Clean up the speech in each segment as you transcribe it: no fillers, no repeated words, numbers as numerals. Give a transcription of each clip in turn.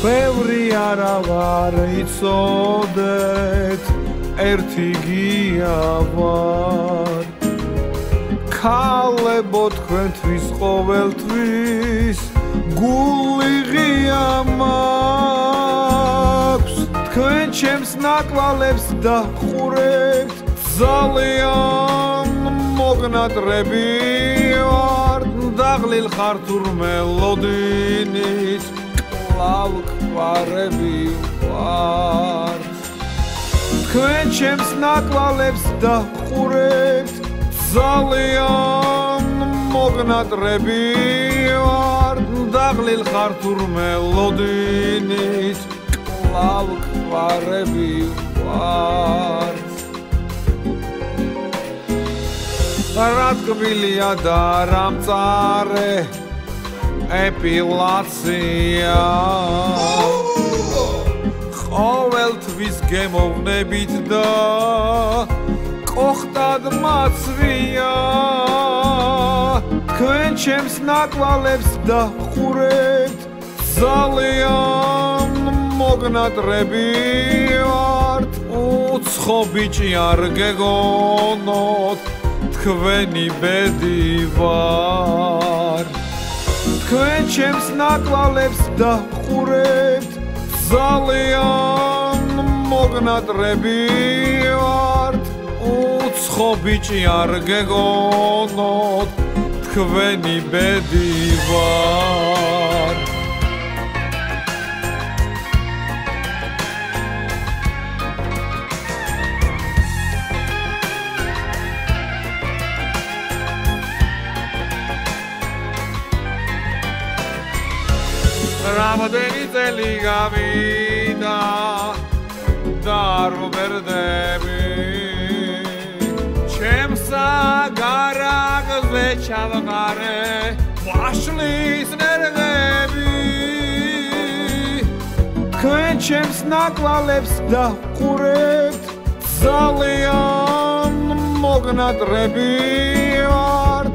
ბევრი არა ვარ იცოდეთ ერთი გია ვარ ქალებო თქვენთვის ყოველთვის გული ღია მაქვს თქვენ ჩემს ნაკვალებს დაჰყურებთ ძალიან მოგნატრები ვარ დაღლილ ხარ თურმე ლოდინით კლავ გვარები ვარ თქვენ ჩემს ნაკვალებს დაჰყურებთ ძალიან მოგნატრები ვარ დაღლილ ხარ თურმე ლოდინით კლავ გვარები ვარ რა თქმილია და რა მწარე ეპილაცია ყოველთვის გემოვნებით და კოხტად მაცვია თქვენ ჩემს ნაკვალებს დაჰყურებთ ძალიან მოგნატრები ვართ უცხო ბიჭი არ გეგონოთ თქვენი ბედი ვარ თქვენ ჩემს ნაკვალებს დაჰყურებთ ძალიან მოგნატრები ვართ უცხო ბიჭი არ გეგონოთ თქვენი ბედი ვარ რამოდენი წელი გავიდა და არ ვმერდები ჩემსა გარაგზე ჩავყარე ვაშლის ნერვები თქვენ ჩემს ნაკვალებს დაჰყურებთ ძალიან მოგნატრები ვართ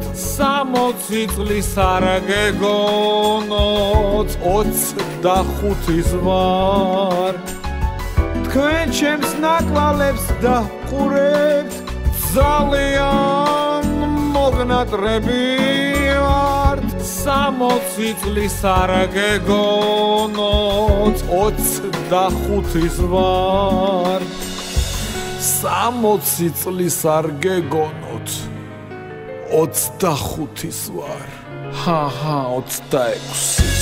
60 წლის არ გეგონოთ 25-ის ვარ თქვენ ჩემს ნაკვალებს დაჰყურებთ ძალიან მოგნატრები ვართ 60 წლის არ გეგონოთ 25-ის ვარ 60 წლის არ გეგონოთ 25-ის ვარ 26